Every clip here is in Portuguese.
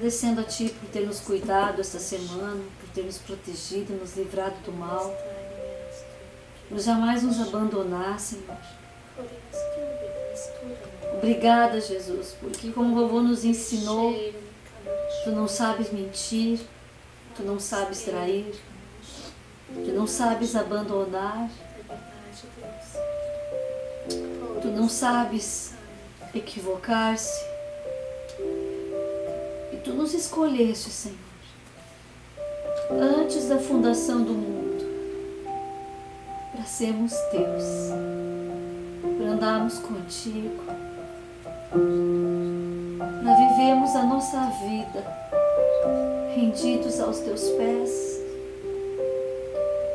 agradecendo a Ti por ter nos cuidado esta semana, por ter nos protegido, nos livrado do mal, por jamais nos abandonar, Senhor. Obrigada, Jesus, porque como o vovô nos ensinou, Tu não sabes mentir, Tu não sabes trair, Tu não sabes abandonar, Tu não sabes equivocar-se. E Tu nos escolheste, Senhor, antes da fundação do mundo, para sermos Teus, para andarmos contigo, para vivermos a nossa vida rendidos aos Teus pés,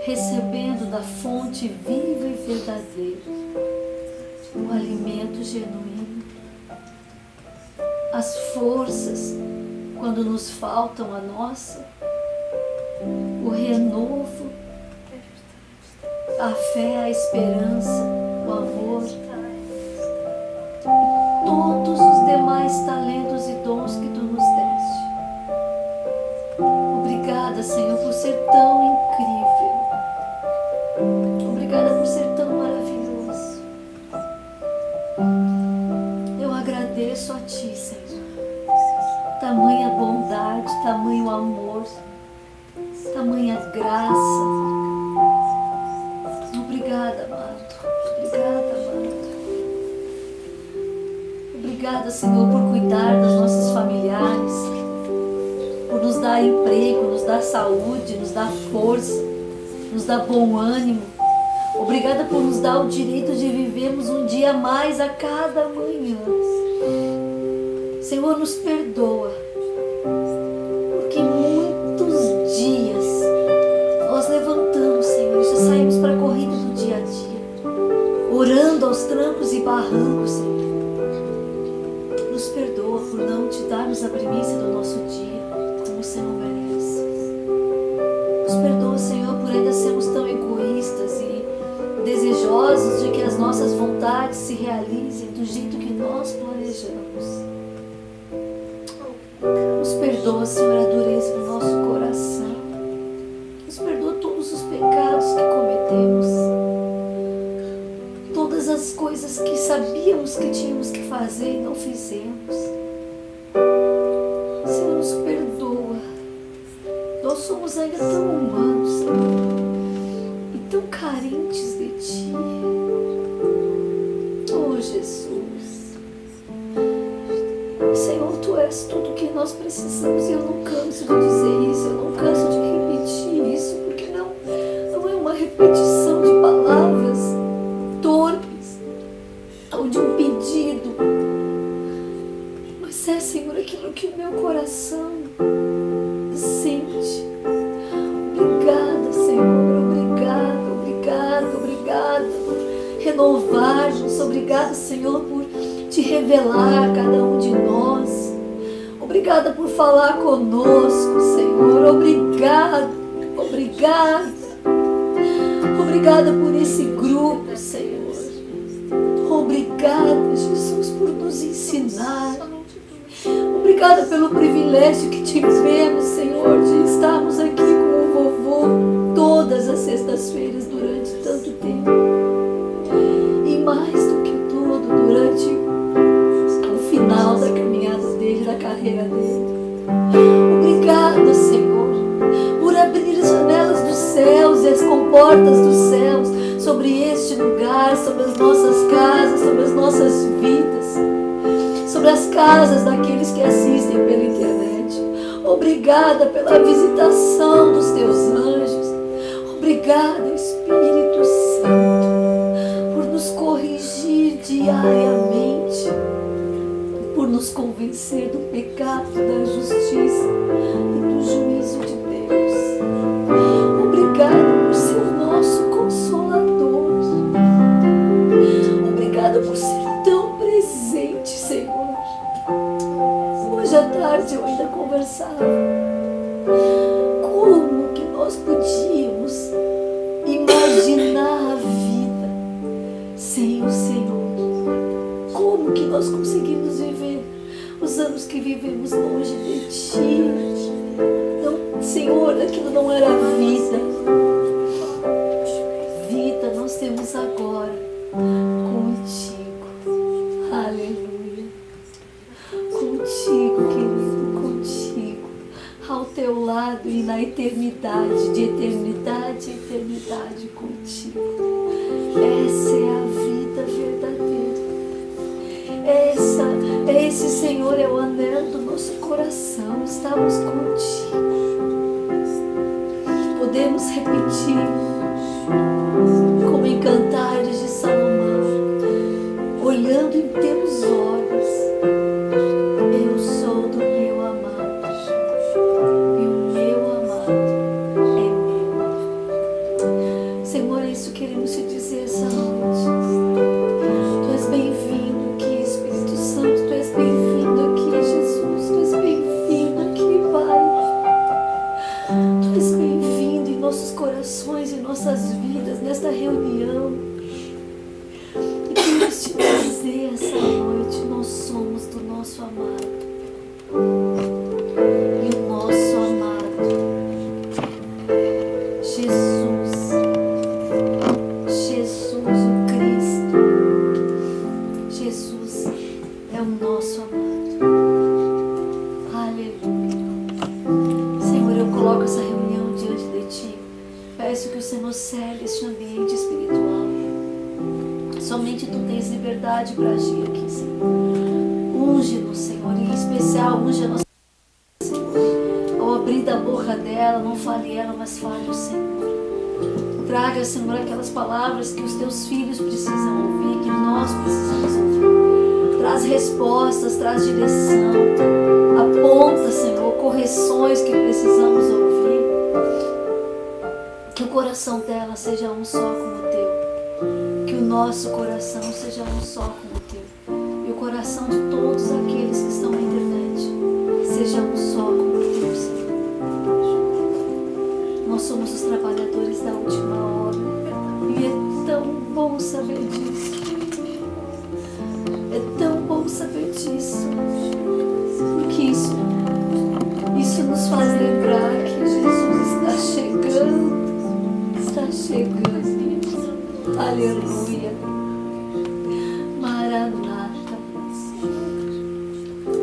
recebendo da fonte viva e verdadeira o alimento genuíno, as forças quando nos faltam a nossa, o renovo, a fé, a esperança, o amor e todos os demais talentos e dons que Tu nos deste. Obrigada, Senhor, por ser tão incrível. Obrigada por ser tão maravilhoso. Eu agradeço a Ti, Senhor. Tamanha bondade, tamanho amor, tamanha graça. Obrigada, amado. Obrigada, amado. Obrigada, Senhor, por cuidar das nossas familiares, por nos dar emprego, nos dar saúde, nos dar força, nos dar bom ânimo. Obrigada por nos dar o direito de vivermos um dia a mais a cada manhã. Senhor, nos perdoa, porque muitos dias nós levantamos, Senhor, já saímos para a corrida do dia a dia, orando aos trancos e barrancos, Senhor. Nos perdoa por não Te darmos a primícia do nosso dia, como o Senhor merece. Nos perdoa, Senhor, por ainda sermos tão egoístas e desejosos de que as nossas vontades se realizem do jeito que nós planejamos. Nos perdoa, Senhor, a dureza do nosso coração. Nos perdoa todos os pecados que cometemos, todas as coisas que sabíamos que tínhamos que fazer e não fizemos. Senhor, nos perdoa. Nós somos ainda tão humanos, Senhor, e tão carentes de Ti. Oh, Jesus. Senhor, Tu és tudo o que nós precisamos e eu não canso de dizer isso, eu não canso de repetir isso, porque não é uma repetição de palavras torpes ou de um pedido, mas é, Senhor, aquilo que o meu coração sente. Obrigada, Senhor, obrigada por renovar-nos, obrigada, Senhor, por Te revelar a cada um de nós. Obrigada por falar conosco, Senhor. Obrigada por esse grupo, Senhor. Obrigada, Jesus, por nos ensinar. Obrigada pelo privilégio que tivemos, Senhor, de estarmos aqui com o vovô todas as sextas-feiras durante tanto tempo. E mais do que tudo, durante o final da caminhada dele, da carreira dele. Obrigada, Senhor, por abrir as janelas dos céus e as comportas dos céus sobre este lugar, sobre as nossas casas, sobre as nossas vidas, sobre as casas daqueles que assistem pela internet. Obrigada pela visitação dos Teus anjos. Obrigada, Espírito Santo, por nos corrigir diariamente, por nos convencer do pecado, da justiça e do juízo de Deus. Obrigada por ser o nosso Consolador. Obrigada por ser tão presente, Senhor. Hoje à tarde eu ainda conversava. Como que nós podíamos imaginar a vida sem o Senhor? Como que nós conseguimos viver os anos que vivemos longe de Ti. Não, Senhor, aquilo não era vida. Vida nós temos agora contigo. Aleluia. Contigo, querido, contigo. Ao teu lado e na eternidade, de eternidade a eternidade contigo. Essa é a vida verdadeira. Esse, Senhor, é o anelo do nosso coração. Estamos contigo. Podemos repetir, como em Cantares de Salomão, olhando em teus olhos, eu sou do meu amado, e o meu amado é meu. Senhor, é isso que queremos te dizer essa noite. Tu és bem-vindo aqui, Espírito Santo. Tu és bem-vindo aqui, Jesus. Tu és bem-vindo aqui, Pai. Tu és bem-vindo em nossos corações, em nossas vidas, nesta reunião. E queremos te dizer essa noite, nós somos do nosso amado. E o nosso amado, Jesus, o Cristo, Jesus é o nosso amado. Aleluia. Senhor, eu coloco essa reunião diante de Ti. Peço que o Senhor cele este ambiente espiritual. Somente Tu tens liberdade para agir aqui, Senhor. Unge-nos, Senhor, e em especial unge a nossa Senhor. Ao abrir da boca dela, não fale ela, mas fale o Senhor. Traga, Senhor, aquelas palavras que os Teus filhos precisam ouvir, que nós precisamos ouvir. Traz respostas, traz direção. Aponta, Senhor, correções que precisamos ouvir. Que o coração dela seja um só como o Teu. Que o nosso coração seja um só como o Teu. E o coração de todos aqueles que estão na internet seja um só como o Teu, Senhor. Nós somos os trabalhadores da última hora. E é tão bom saber disso. É tão bom saber disso. Porque isso nos faz lembrar que Jesus está chegando. Está chegando. Aleluia. Maranata.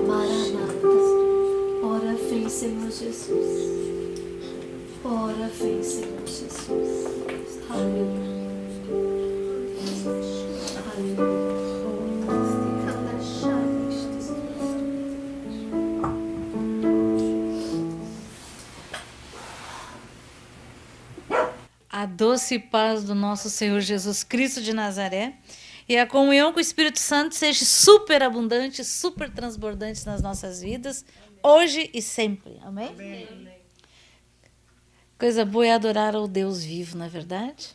Maranata. Ora vem, Senhor Jesus. Ora vem, Senhor Jesus. Aleluia. Aleluia. A doce paz do nosso Senhor Jesus Cristo de Nazaré e a comunhão com o Espírito Santo seja super abundante, super transbordante nas nossas vidas, hoje e sempre. Amém? Amém. Coisa boa é adorar ao Deus vivo, não é verdade?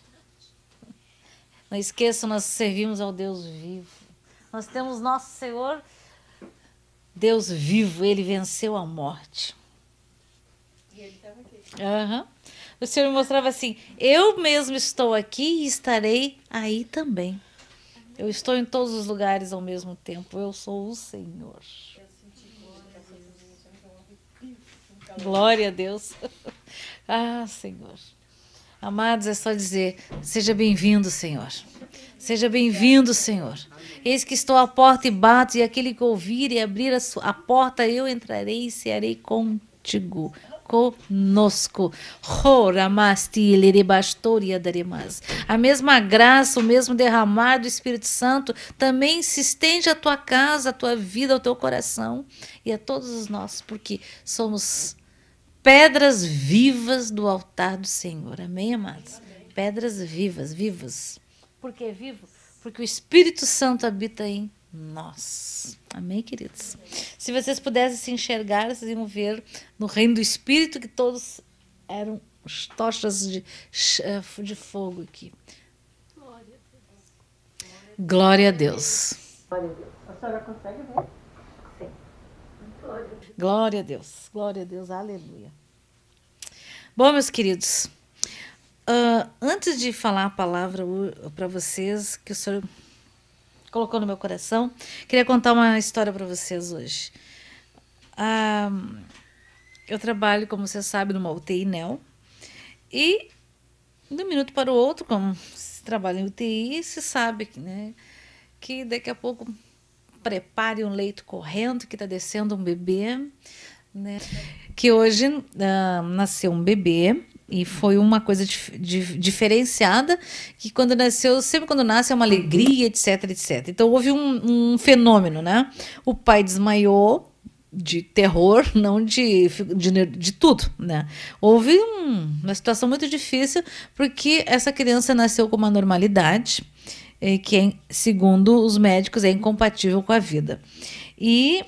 Não esqueçam, nós servimos ao Deus vivo. Nós temos nosso Senhor, Deus vivo, Ele venceu a morte. E Ele estava aqui. Aham. O Senhor me mostrava assim, eu mesmo estou aqui e estarei aí também. Eu estou em todos os lugares ao mesmo tempo. Eu sou o Senhor. Glória a Deus. Ah, Senhor. Amados, é só dizer, seja bem-vindo, Senhor. Seja bem-vindo, Senhor. Eis que estou à porta e bato, e aquele que ouvir e abrir a porta, eu entrarei e cearei contigo. Conosco. A mesma graça, o mesmo derramar do Espírito Santo também se estende à tua casa, à tua vida, ao teu coração e a todos os nossos, porque somos pedras vivas do altar do Senhor. Amém, amados? Amém. Pedras vivas, vivas. Por que vivo? Porque o Espírito Santo habita em nós. Amém, queridos? Se vocês pudessem se enxergar, vocês iam ver no reino do Espírito que todos eram tochas de fogo aqui. Glória a Deus. Glória a Deus. A senhora consegue ver? Sim. Glória a Deus. Glória a Deus. Aleluia. Bom, meus queridos, antes de falar a palavra para vocês, que o Senhor colocou no meu coração, queria contar uma história para vocês hoje. eu trabalho, como você sabe, numa UTI NEL. E, de um minuto para o outro, como se trabalha em UTI, se sabe que, né, que daqui a pouco prepare um leito correndo, que está descendo um bebê, né? Que hoje nasceu um bebê e foi uma coisa diferenciada, que quando nasceu, sempre quando nasce é uma alegria, etc, etc. Então houve um fenômeno, né? O pai desmaiou de terror, não de tudo, né? Houve uma situação muito difícil, porque essa criança nasceu com uma normalidade, que, segundo os médicos, é incompatível com a vida. E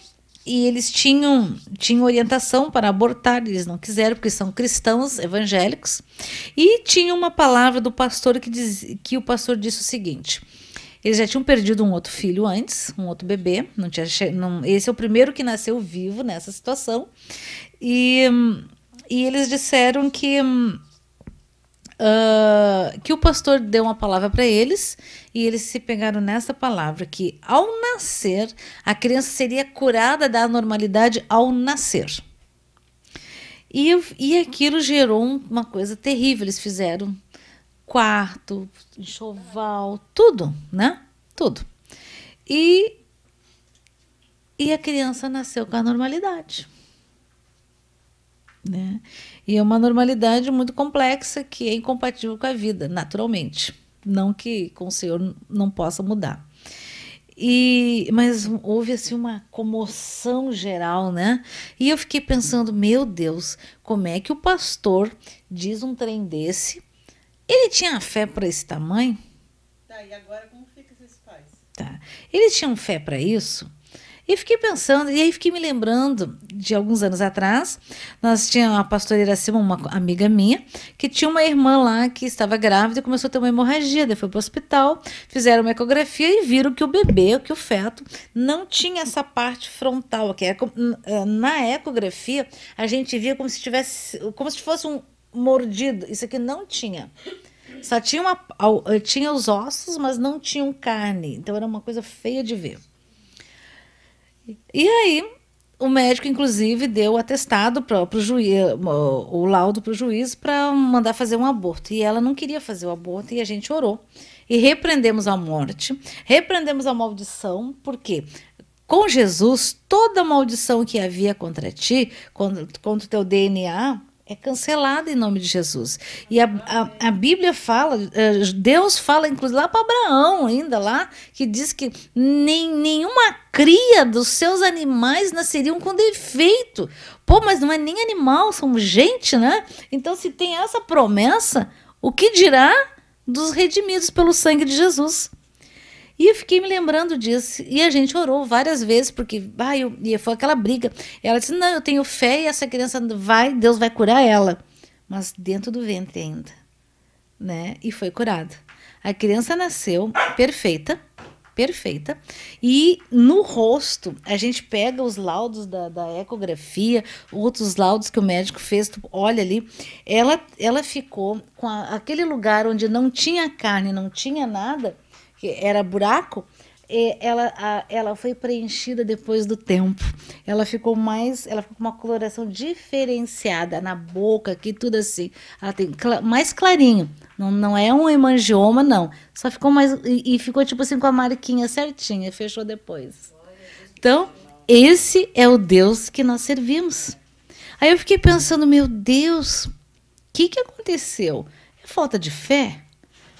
eles tinham orientação para abortar, eles não quiseram, porque são cristãos evangélicos. E tinha uma palavra do pastor que o pastor disse o seguinte: eles já tinham perdido um outro filho antes, um outro bebê. Esse é o primeiro que nasceu vivo nessa situação. E eles disseram que o pastor deu uma palavra para eles, e eles se pegaram nessa palavra, que ao nascer, a criança seria curada da anormalidade ao nascer. E aquilo gerou uma coisa terrível. Eles fizeram quarto, enxoval, tudo, né? Tudo. E a criança nasceu com a normalidade, né? E é uma normalidade muito complexa, que é incompatível com a vida, naturalmente. Não que com o Senhor não possa mudar. Mas houve assim uma comoção geral, né? E eu fiquei pensando, meu Deus, como é que o pastor diz um trem desse? Ele tinha fé para esse tamanho? Tá, e agora como fica esses pais? Tá. Eles tinham fé para isso? E fiquei pensando, e aí fiquei me lembrando de alguns anos atrás. Nós tínhamos a pastora Iracema, uma amiga minha, que tinha uma irmã lá que estava grávida e começou a ter uma hemorragia. Daí foi para o hospital, fizeram uma ecografia e viram que o bebê, que o feto, não tinha essa parte frontal. Que na ecografia, a gente via como se fosse um mordido. Isso aqui não tinha. Só tinha os ossos, mas não tinham carne. Então era uma coisa feia de ver. E aí, o médico, inclusive, deu o atestado para o juiz, o laudo para o juiz, para mandar fazer um aborto. E ela não queria fazer o aborto, e a gente orou. E repreendemos a morte, repreendemos a maldição, porque com Jesus, toda maldição que havia contra ti, contra o teu DNA, é cancelada em nome de Jesus. E a Bíblia fala, Deus fala, inclusive lá para Abraão, ainda lá, que diz que nenhuma cria dos seus animais nasceriam com defeito. Pô, mas não é nem animal, somos gente, né? Então, se tem essa promessa, o que dirá dos redimidos pelo sangue de Jesus? E eu fiquei me lembrando disso. E a gente orou várias vezes, porque foi aquela briga. Ela disse, não, eu tenho fé e essa criança Deus vai curar ela. Mas dentro do ventre ainda, né? E foi curada. A criança nasceu perfeita. E no rosto, a gente pega os laudos da ecografia, outros laudos que o médico fez, tu olha ali, ela ficou com aquele lugar onde não tinha carne, não tinha nada, que era buraco, ela foi preenchida depois do tempo. Ela ficou com uma coloração diferenciada na boca, aqui tudo assim. Ela tem mais clarinho. Não é um hemangioma, não. Só ficou mais. E ficou tipo assim com a marquinha certinha, fechou depois. Então, esse é o Deus que nós servimos. Aí eu fiquei pensando, meu Deus, o que aconteceu? É falta de fé?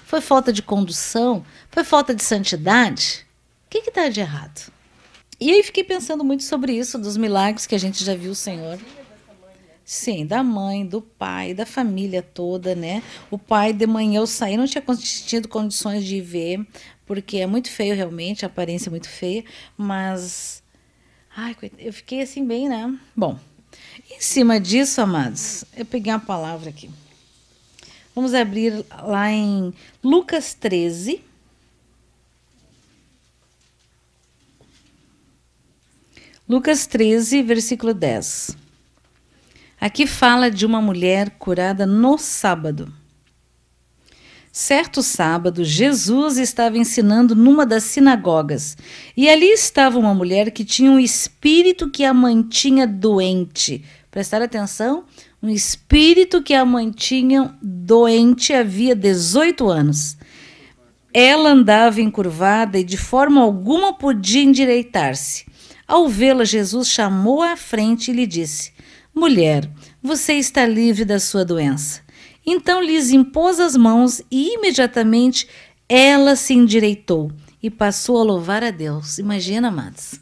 Foi falta de condução? Foi falta de santidade? O que está de errado? E aí fiquei pensando muito sobre isso, dos milagres que a gente já viu o Senhor. Sim, da mãe, do pai, da família toda, né? O pai, de manhã eu saí, não tinha tido condições de ver, porque é muito feio realmente, a aparência é muito feia, mas eu fiquei assim bem, né? Bom, em cima disso, amados, eu peguei uma palavra aqui. Vamos abrir lá em Lucas 13. Lucas 13, versículo 10. Aqui fala de uma mulher curada no sábado. Certo sábado, Jesus estava ensinando numa das sinagogas, e ali estava uma mulher que tinha um espírito que a mantinha doente. Prestaram atenção? Um espírito que a mantinha doente havia 18 anos. Ela andava encurvada e de forma alguma podia endireitar-se. Ao vê-la, Jesus chamou-a à frente e lhe disse: Mulher, você está livre da sua doença. Então lhes impôs as mãos e imediatamente ela se endireitou e passou a louvar a Deus. Imagina, amados.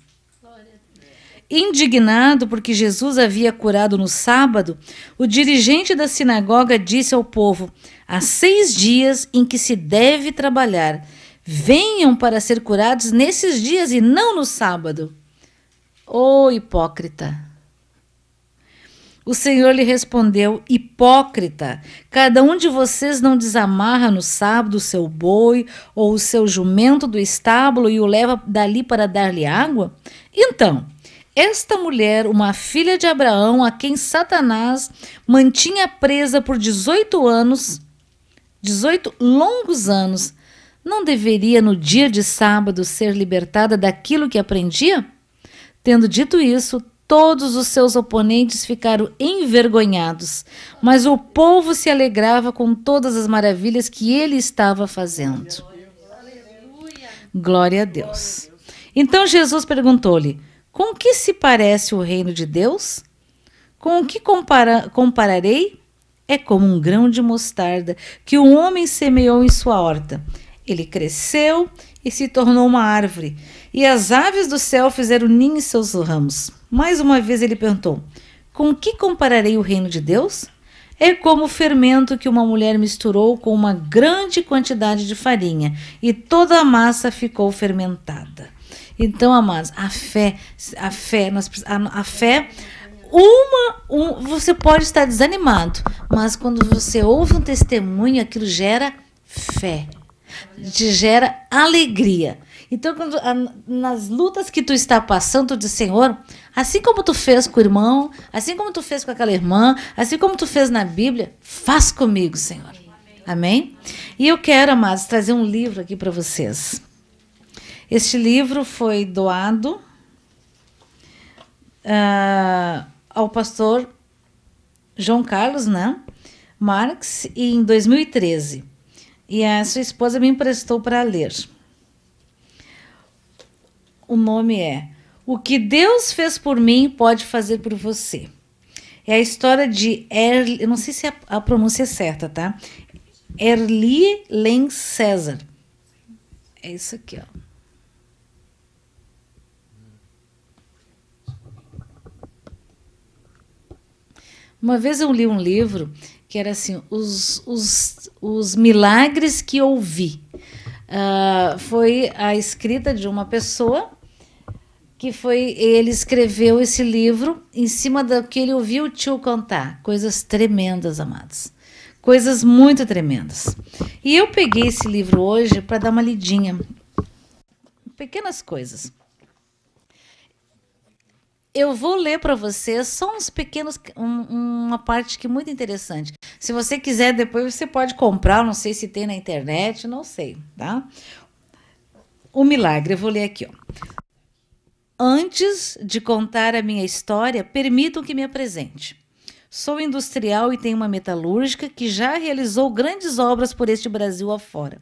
Indignado porque Jesus havia curado no sábado, o dirigente da sinagoga disse ao povo: há 6 dias em que se deve trabalhar. Venham para ser curados nesses dias e não no sábado. Ô hipócrita! O Senhor lhe respondeu: hipócrita, cada um de vocês não desamarra no sábado o seu boi ou o seu jumento do estábulo e o leva dali para dar-lhe água? Então, esta mulher, uma filha de Abraão, a quem Satanás mantinha presa por 18 longos anos, não deveria no dia de sábado ser libertada daquilo que aprendia? Tendo dito isso, todos os seus oponentes ficaram envergonhados, mas o povo se alegrava com todas as maravilhas que ele estava fazendo. Glória a Deus. Então Jesus perguntou-lhe: com que se parece o reino de Deus? Com o que compararei? É como um grão de mostarda que um homem semeou em sua horta. Ele cresceu e se tornou uma árvore, e as aves do céu fizeram ninho em seus ramos. Mais uma vez ele perguntou: com que compararei o reino de Deus? É como o fermento que uma mulher misturou com uma grande quantidade de farinha, e toda a massa ficou fermentada. Então, amados, você pode estar desanimado, mas quando você ouve um testemunho, aquilo gera fé, te gera alegria. Então, nas lutas que tu está passando, tu diz: Senhor, assim como tu fez com o irmão, assim como tu fez com aquela irmã, assim como tu fez na Bíblia, faz comigo, Senhor. Amém? E eu quero, amados, trazer um livro aqui para vocês. Este livro foi doado ao pastor João Carlos, né, Marques, em 2013. E a sua esposa me emprestou para ler. O nome é O que Deus fez por mim pode fazer por você. É a história de eu não sei se a pronúncia é certa, tá? Erli Lenz César. É isso aqui, ó. Uma vez eu li um livro que era assim, os milagres que ouvi. Foi a escrita de uma pessoa ele escreveu esse livro em cima do que ele ouviu o tio contar. Coisas tremendas, amados. Coisas muito tremendas. E eu peguei esse livro hoje para dar uma lidinha. Pequenas coisas. Eu vou ler para vocês só uns pequenos, uma parte que é muito interessante. Se você quiser, depois você pode comprar, não sei se tem na internet, não sei, tá? O milagre, eu vou ler aqui, ó. Antes de contar a minha história, permitam que me apresente. Sou industrial e tenho uma metalúrgica que já realizou grandes obras por este Brasil afora.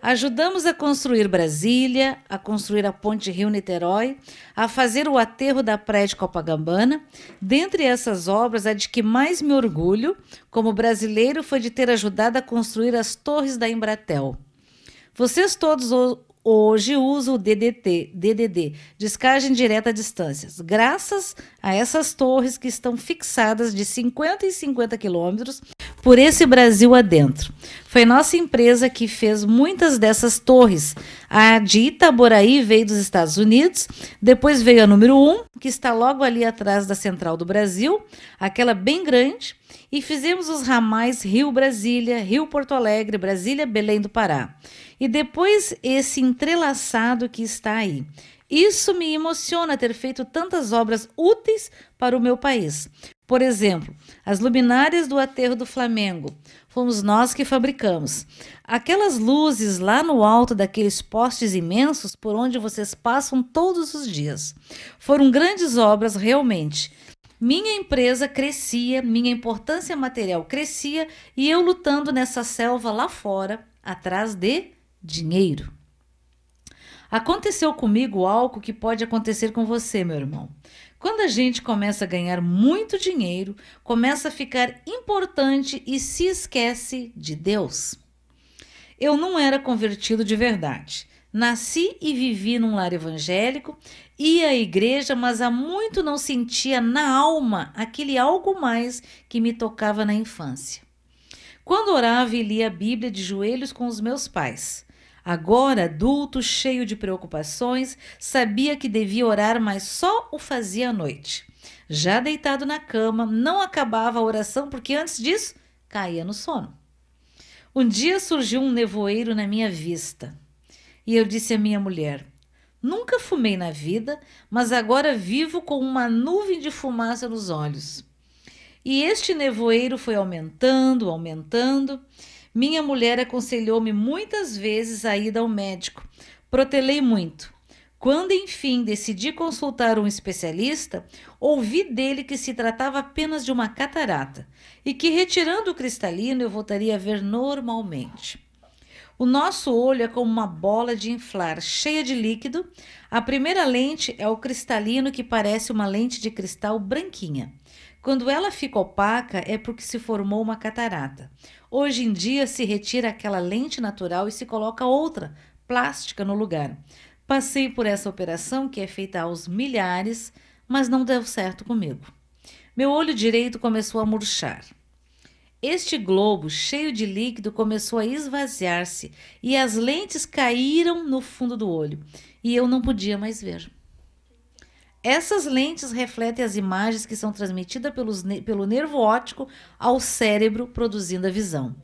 Ajudamos a construir Brasília, a construir a ponte Rio-Niterói, a fazer o aterro da praia de Copacabana. Dentre essas obras, a de que mais me orgulho, como brasileiro, foi de ter ajudado a construir as torres da Embratel. Vocês todos hoje usam o DDD, descagem direta a distâncias. Graças a essas torres que estão fixadas de 50 em 50 quilômetros por esse Brasil adentro. Foi nossa empresa que fez muitas dessas torres. A de Itaboraí veio dos Estados Unidos, depois veio a número 1, que está logo ali atrás da Central do Brasil, aquela bem grande, e fizemos os ramais Rio-Brasília, Rio-Porto Alegre, Brasília-Belém do Pará. E depois esse entrelaçado que está aí. Isso me emociona ter feito tantas obras úteis para o meu país. Por exemplo, as luminárias do aterro do Flamengo, fomos nós que fabricamos. Aquelas luzes lá no alto daqueles postes imensos por onde vocês passam todos os dias. Foram grandes obras realmente. Minha empresa crescia, minha importância material crescia e eu lutando nessa selva lá fora, atrás de dinheiro. Aconteceu comigo algo que pode acontecer com você, meu irmão. Quando a gente começa a ganhar muito dinheiro, começa a ficar importante e se esquece de Deus. Eu não era convertido de verdade. Nasci e vivi num lar evangélico, ia à igreja, mas há muito não sentia na alma aquele algo mais que me tocava na infância. Quando orava e lia a Bíblia de joelhos com os meus pais. Agora, adulto, cheio de preocupações, sabia que devia orar, mas só o fazia à noite. Já deitado na cama, não acabava a oração porque antes disso caía no sono. Um dia surgiu um nevoeiro na minha vista e eu disse à minha mulher: nunca fumei na vida, mas agora vivo com uma nuvem de fumaça nos olhos. E este nevoeiro foi aumentando, aumentando. Minha mulher aconselhou-me muitas vezes a ir ao médico. Protelei muito. Quando, enfim, decidi consultar um especialista, ouvi dele que se tratava apenas de uma catarata e que, retirando o cristalino, eu voltaria a ver normalmente. O nosso olho é como uma bola de inflar, cheia de líquido. A primeira lente é o cristalino, que parece uma lente de cristal branquinha. Quando ela fica opaca, é porque se formou uma catarata. Hoje em dia, se retira aquela lente natural e se coloca outra, plástica, no lugar. Passei por essa operação, que é feita aos milhares, mas não deu certo comigo. Meu olho direito começou a murchar. Este globo, cheio de líquido, começou a esvaziar-se e as lentes caíram no fundo do olho e eu não podia mais ver. Essas lentes refletem as imagens que são transmitidas pelo nervo óptico ao cérebro, produzindo a visão.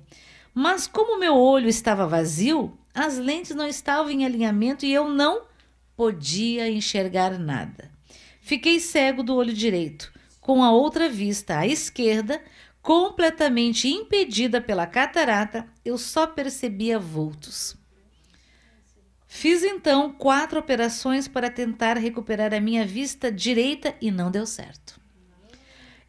Mas como meu olho estava vazio, as lentes não estavam em alinhamento e eu não podia enxergar nada. Fiquei cego do olho direito, com a outra vista à esquerda, completamente impedida pela catarata, eu só percebia vultos. Fiz então 4 operações para tentar recuperar a minha vista direita e não deu certo.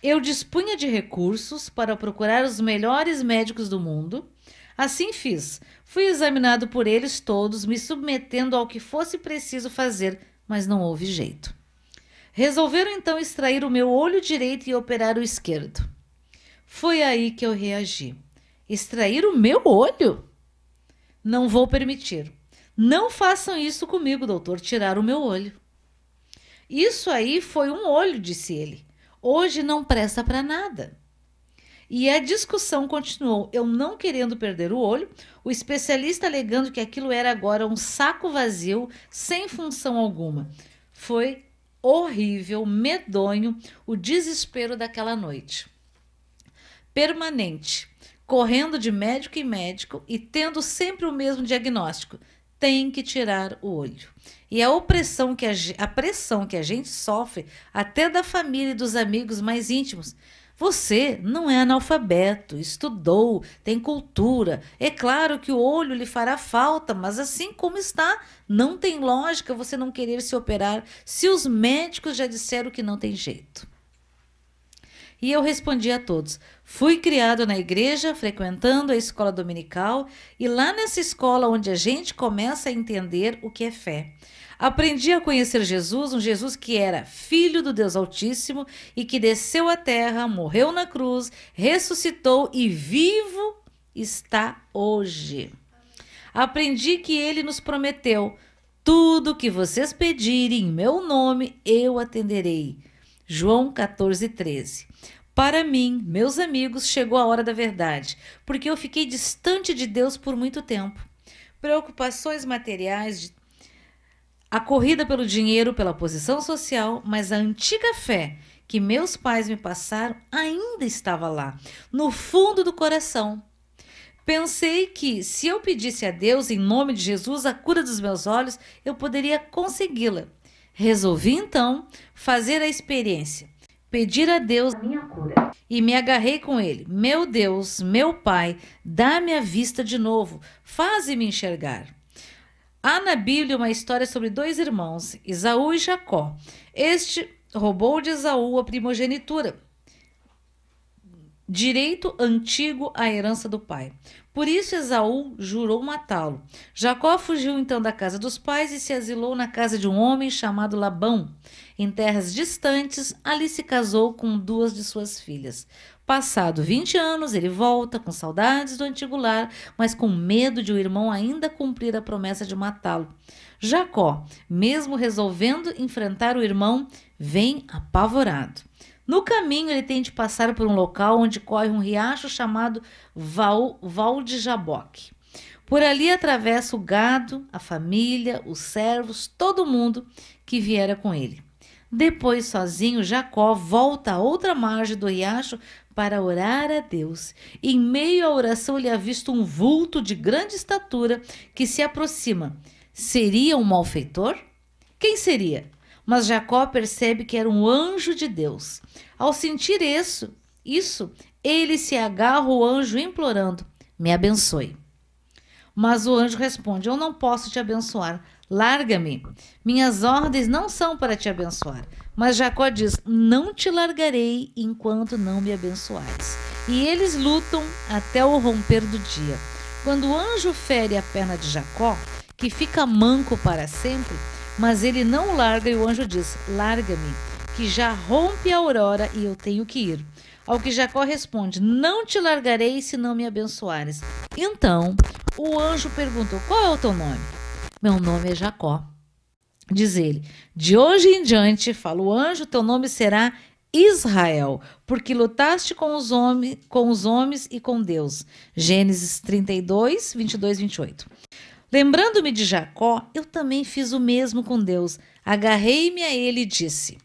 Eu dispunha de recursos para procurar os melhores médicos do mundo. Assim fiz. Fui examinado por eles todos, me submetendo ao que fosse preciso fazer, mas não houve jeito. Resolveram então extrair o meu olho direito e operar o esquerdo. Foi aí que eu reagi. Extrair o meu olho? Não vou permitir. Não façam isso comigo, doutor, tirar o meu olho. Isso aí foi um olho, disse ele. Hoje não presta para nada. E a discussão continuou, eu não querendo perder o olho, o especialista alegando que aquilo era agora um saco vazio, sem função alguma. Foi horrível, medonho, o desespero daquela noite. Permanente, correndo de médico em médico e tendo sempre o mesmo diagnóstico. Tem que tirar o olho. E a pressão que a gente sofre, até da família e dos amigos mais íntimos. Você não é analfabeto, estudou, tem cultura. É claro que o olho lhe fará falta, mas assim como está, não tem lógica você não querer se operar se os médicos já disseram que não tem jeito. E eu respondi a todos. Fui criado na igreja, frequentando a escola dominical, e lá nessa escola onde a gente começa a entender o que é fé. Aprendi a conhecer Jesus, um Jesus que era filho do Deus Altíssimo e que desceu à terra, morreu na cruz, ressuscitou e vivo está hoje. Aprendi que ele nos prometeu: tudo que vocês pedirem em meu nome, eu atenderei. João 14:13. Para mim, meus amigos, chegou a hora da verdade, porque eu fiquei distante de Deus por muito tempo. Preocupações materiais, a corrida pelo dinheiro, pela posição social, mas a antiga fé que meus pais me passaram ainda estava lá, no fundo do coração. Pensei que, se eu pedisse a Deus, em nome de Jesus, a cura dos meus olhos, eu poderia consegui-la. Resolvi, então, fazer a experiência. pedir a Deus a minha cura. E me agarrei com ele. Meu Deus, meu Pai, dá-me a vista de novo, faze-me enxergar. Há na Bíblia uma história sobre dois irmãos, Esaú e Jacó. Este roubou de Esaú a primogenitura, direito antigo à herança do pai. Por isso Esaú jurou matá-lo. Jacó fugiu então da casa dos pais e se asilou na casa de um homem chamado Labão. Em terras distantes, ali se casou com duas de suas filhas. Passado 20 anos, ele volta com saudades do antigo lar, mas com medo de o irmão ainda cumprir a promessa de matá-lo. Jacó, mesmo resolvendo enfrentar o irmão, vem apavorado. No caminho, ele tem de passar por um local onde corre um riacho chamado Val de Jaboque. Por ali atravessa o gado, a família, os servos, todo mundo que viera com ele. Depois, sozinho, Jacó volta à outra margem do riacho para orar a Deus. Em meio à oração, ele avista um vulto de grande estatura que se aproxima. Seria um malfeitor? Quem seria? Mas Jacó percebe que era um anjo de Deus. Ao sentir isso, ele se agarra ao anjo implorando, me abençoe. Mas o anjo responde, eu não posso te abençoar, larga-me. Minhas ordens não são para te abençoar. Mas Jacó diz, não te largarei enquanto não me abençoares. E eles lutam até o romper do dia. Quando o anjo fere a perna de Jacó, que fica manco para sempre, mas ele não o larga e o anjo diz, larga-me, que já rompe a aurora e eu tenho que ir. Ao que Jacó responde, não te largarei se não me abençoares. Então o anjo perguntou, qual é o teu nome? Meu nome é Jacó. Diz ele, de hoje em diante, fala o anjo, teu nome será Israel, porque lutaste com os homens e com Deus. Gênesis 32, 22, 28. Lembrando-me de Jacó, eu também fiz o mesmo com Deus. Agarrei-me a ele e disse,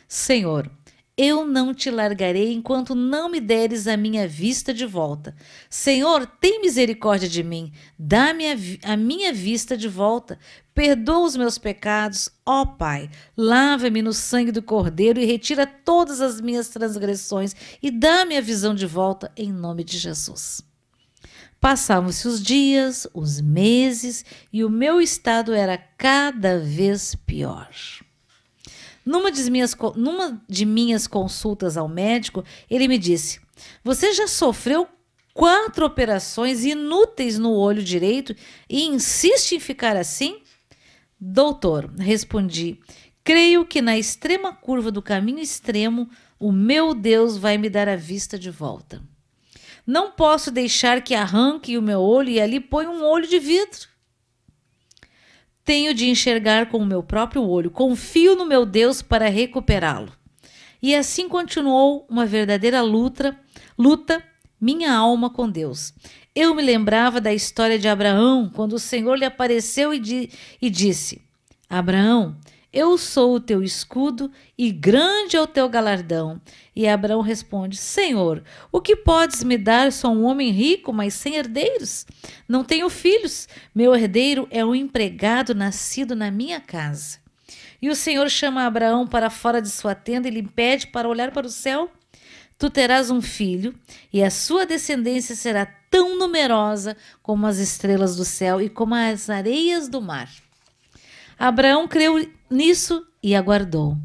Senhor, eu não te largarei enquanto não me deres a minha vista de volta. Senhor, tem misericórdia de mim, dá-me a minha vista de volta. Perdoa os meus pecados, ó Pai, lava-me no sangue do Cordeiro e retira todas as minhas transgressões e dá-me a visão de volta em nome de Jesus. Passavam-se os dias, os meses, e o meu estado era cada vez pior. Numa de minhas consultas ao médico, ele me disse, você já sofreu 4 operações inúteis no olho direito e insiste em ficar assim? Doutor, respondi, creio que na extrema curva do caminho extremo, o meu Deus vai me dar a vista de volta. Não posso deixar que arranque o meu olho e ali põe um olho de vidro. Tenho de enxergar com o meu próprio olho. Confio no meu Deus para recuperá-lo. E assim continuou uma verdadeira luta minha alma com Deus. Eu me lembrava da história de Abraão, quando o Senhor lhe apareceu e disse, Abraão, eu sou o teu escudo e grande é o teu galardão. E Abraão responde, Senhor, o que podes me dar? Sou um homem rico, mas sem herdeiros. Não tenho filhos. Meu herdeiro é um empregado nascido na minha casa. E o Senhor chama Abraão para fora de sua tenda e lhe pede para olhar para o céu. Tu terás um filho e a sua descendência será tão numerosa como as estrelas do céu e como as areias do mar. Abraão creu nisso e aguardou.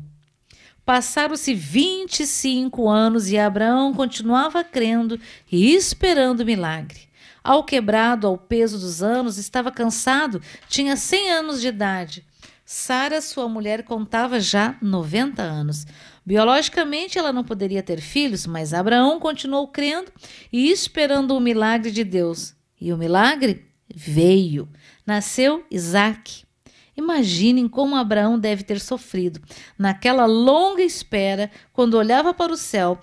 Passaram-se 25 anos e Abraão continuava crendo e esperando o milagre. Ao quebrado, ao peso dos anos, estava cansado, tinha 100 anos de idade. Sara, sua mulher, contava já 90 anos. Biologicamente, ela não poderia ter filhos, mas Abraão continuou crendo e esperando o milagre de Deus. E o milagre veio. Nasceu Isaque. Imaginem como Abraão deve ter sofrido naquela longa espera, quando olhava para o céu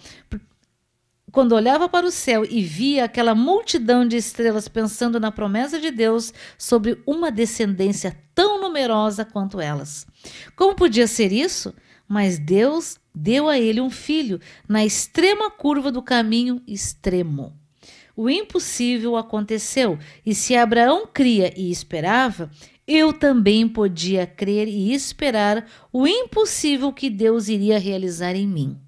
e via aquela multidão de estrelas pensando na promessa de Deus sobre uma descendência tão numerosa quanto elas. Como podia ser isso? Mas Deus deu a ele um filho na extrema curva do caminho extremo. O impossível aconteceu, e se Abraão cria e esperava, eu também podia crer e esperar o impossível que Deus iria realizar em mim.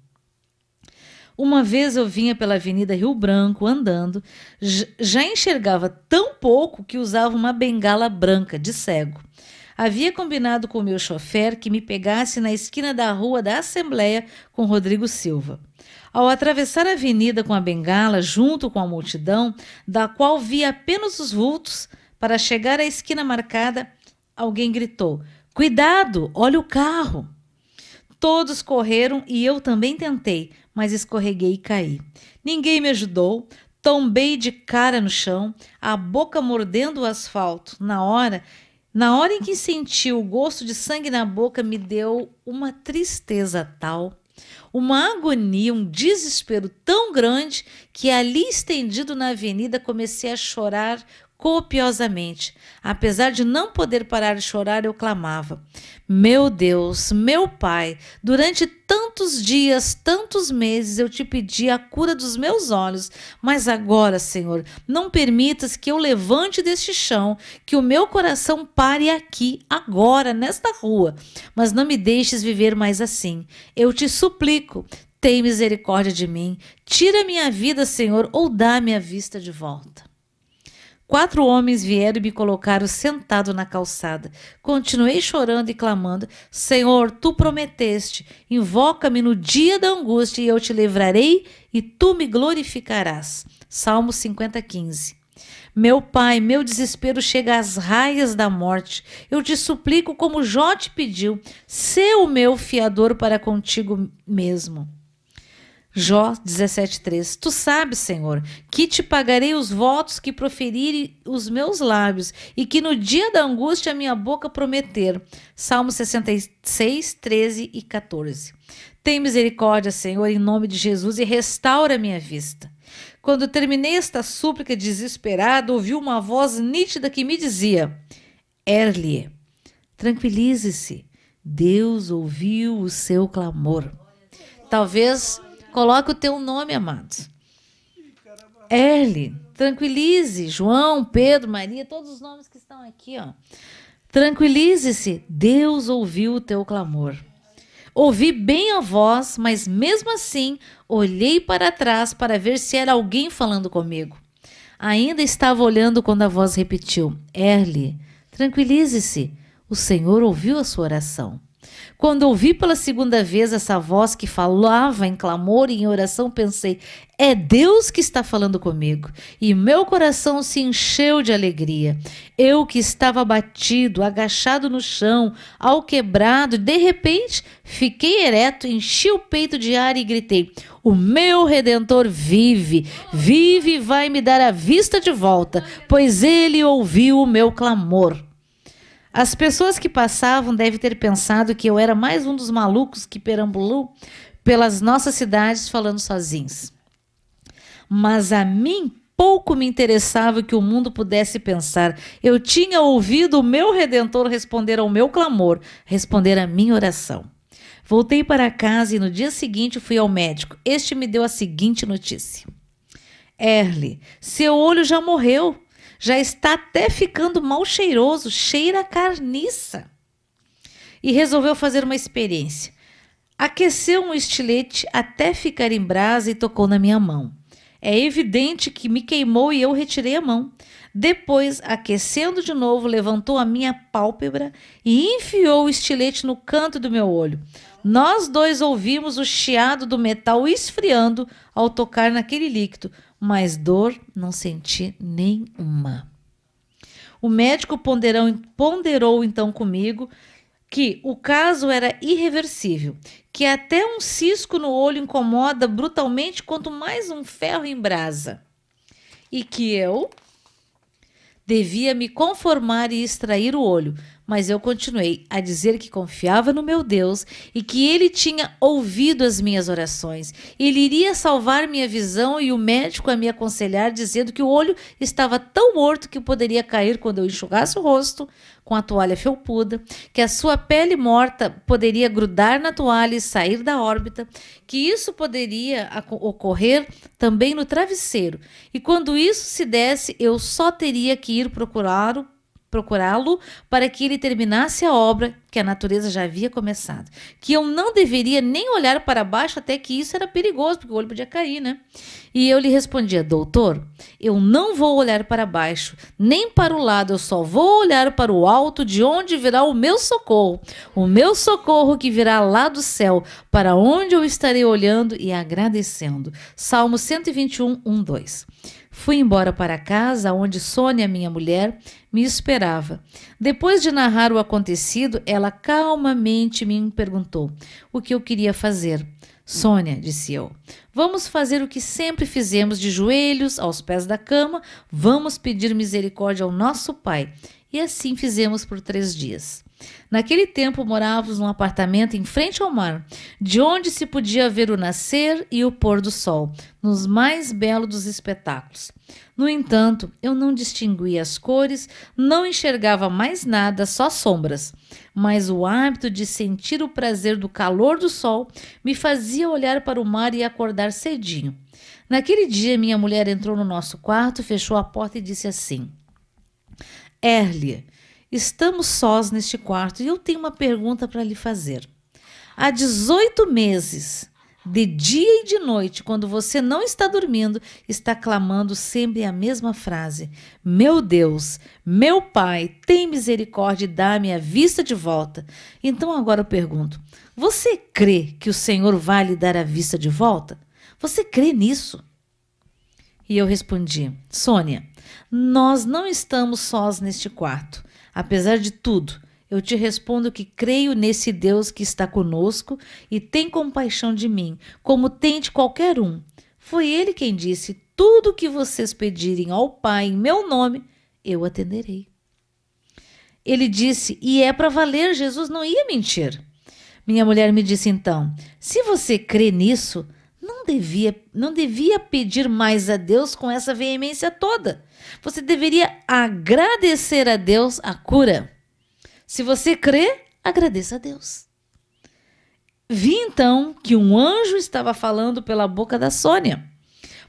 Uma vez eu vinha pela Avenida Rio Branco andando, já enxergava tão pouco que usava uma bengala branca de cego. Havia combinado com o meu chofer que me pegasse na esquina da Rua da Assembleia com Rodrigo Silva. Ao atravessar a avenida com a bengala, junto com a multidão, da qual via apenas os vultos, para chegar à esquina marcada, alguém gritou: "Cuidado, olha o carro!" Todos correram e eu também tentei, mas escorreguei e caí. Ninguém me ajudou, tombei de cara no chão, a boca mordendo o asfalto. Na hora em que senti o gosto de sangue na boca, me deu uma tristeza tal, uma agonia, um desespero tão grande que ali estendido na avenida comecei a chorar copiosamente. Apesar de não poder parar de chorar, eu clamava: "Meu Deus, meu Pai, durante tantos dias, tantos meses eu te pedi a cura dos meus olhos, mas agora, Senhor, não permitas que eu levante deste chão, que o meu coração pare aqui, agora, nesta rua, mas não me deixes viver mais assim. Eu te suplico, tem misericórdia de mim, tira minha vida, Senhor, ou dá-me a vista de volta." 4 homens vieram e me colocaram sentado na calçada. Continuei chorando e clamando: "Senhor, tu prometeste, invoca-me no dia da angústia e eu te livrarei e tu me glorificarás." Salmo 50:15. Meu Pai, meu desespero chega às raias da morte. Eu te suplico como Jó te pediu, sê o meu fiador para contigo mesmo. Jó 17:3. Tu sabes, Senhor, que te pagarei os votos que proferirem os meus lábios e que no dia da angústia a minha boca prometer. Salmo 66:13 e 14. Tem misericórdia, Senhor, em nome de Jesus, e restaura a minha vista. Quando terminei esta súplica desesperada, ouvi uma voz nítida que me dizia: "Erlie, tranquilize-se, Deus ouviu o seu clamor." Talvez coloque o teu nome, amados. Erle, tranquilize. João, Pedro, Maria, todos os nomes que estão aqui, ó. Tranquilize-se, Deus ouviu o teu clamor. Ouvi bem a voz, mas mesmo assim olhei para trás para ver se era alguém falando comigo. Ainda estava olhando quando a voz repetiu: "Erle, tranquilize-se, o Senhor ouviu a sua oração." Quando ouvi pela segunda vez essa voz que falava em clamor e em oração, pensei: é Deus que está falando comigo. E meu coração se encheu de alegria. Eu que estava abatido, agachado no chão, alquebrado, de repente fiquei ereto, enchi o peito de ar e gritei: "O meu Redentor vive, vive e vai me dar a vista de volta, pois ele ouviu o meu clamor." As pessoas que passavam devem ter pensado que eu era mais um dos malucos que perambulou pelas nossas cidades falando sozinhos. Mas a mim pouco me interessava que o mundo pudesse pensar. Eu tinha ouvido o meu Redentor responder ao meu clamor, responder à minha oração. Voltei para casa e no dia seguinte fui ao médico. Este me deu a seguinte notícia: "Erle, seu olho já morreu. Já está até ficando mal cheiroso, cheira a carniça." E resolveu fazer uma experiência. Aqueceu um estilete até ficar em brasa e tocou na minha mão. É evidente que me queimou e eu retirei a mão. Depois, aquecendo de novo, levantou a minha pálpebra e enfiou o estilete no canto do meu olho. Nós dois ouvimos o chiado do metal esfriando ao tocar naquele líquido, mas dor não senti nenhuma. O médico ponderou então comigo que o caso era irreversível, que até um cisco no olho incomoda brutalmente quanto mais um ferro em brasa, e que eu devia me conformar e extrair o olho. Mas eu continuei a dizer que confiava no meu Deus e que ele tinha ouvido as minhas orações. Ele iria salvar minha visão e o médico a me aconselhar, dizendo que o olho estava tão morto que poderia cair quando eu enxugasse o rosto com a toalha felpuda, que a sua pele morta poderia grudar na toalha e sair da órbita, que isso poderia ocorrer também no travesseiro. E quando isso se desse, eu só teria que ir procurá-lo procurá-lo para que ele terminasse a obra que a natureza já havia começado. Que eu não deveria nem olhar para baixo, até que isso era perigoso, porque o olho podia cair, né? E eu lhe respondia: doutor, eu não vou olhar para baixo, nem para o lado, eu só vou olhar para o alto, de onde virá o meu socorro que virá lá do céu, para onde eu estarei olhando e agradecendo. Salmo 121, 1, 2. Fui embora para casa, onde Sônia, minha mulher, me esperava. Depois de narrar o acontecido, ela calmamente me perguntou o que eu queria fazer. Sônia, disse eu, vamos fazer o que sempre fizemos, de joelhos aos pés da cama, vamos pedir misericórdia ao nosso Pai. E assim fizemos por 3 dias. Naquele tempo morávamos num apartamento em frente ao mar, de onde se podia ver o nascer e o pôr do sol, nos mais belos dos espetáculos. No entanto, eu não distinguia as cores, não enxergava mais nada, só sombras. Mas o hábito de sentir o prazer do calor do sol me fazia olhar para o mar e acordar cedinho. Naquele dia, minha mulher entrou no nosso quarto, fechou a porta e disse assim: Erlia, estamos sós neste quarto e eu tenho uma pergunta para lhe fazer. Há 18 meses, de dia e de noite, quando você não está dormindo, está clamando sempre a mesma frase: meu Deus, meu Pai, tem misericórdia e dá-me a vista de volta. Então agora eu pergunto, você crê que o Senhor vai lhe dar a vista de volta? Você crê nisso? E eu respondi: Sônia, nós não estamos sós neste quarto. Apesar de tudo, eu te respondo que creio nesse Deus que está conosco e tem compaixão de mim, como tem de qualquer um. Foi Ele quem disse: tudo o que vocês pedirem ao Pai em meu nome, eu atenderei. Ele disse, e é para valer, Jesus não ia mentir. Minha mulher me disse então: se você crê nisso, não devia pedir mais a Deus com essa veemência toda. Você deveria agradecer a Deus a cura. Se você crê, agradeça a Deus. Vi então que um anjo estava falando pela boca da Sônia.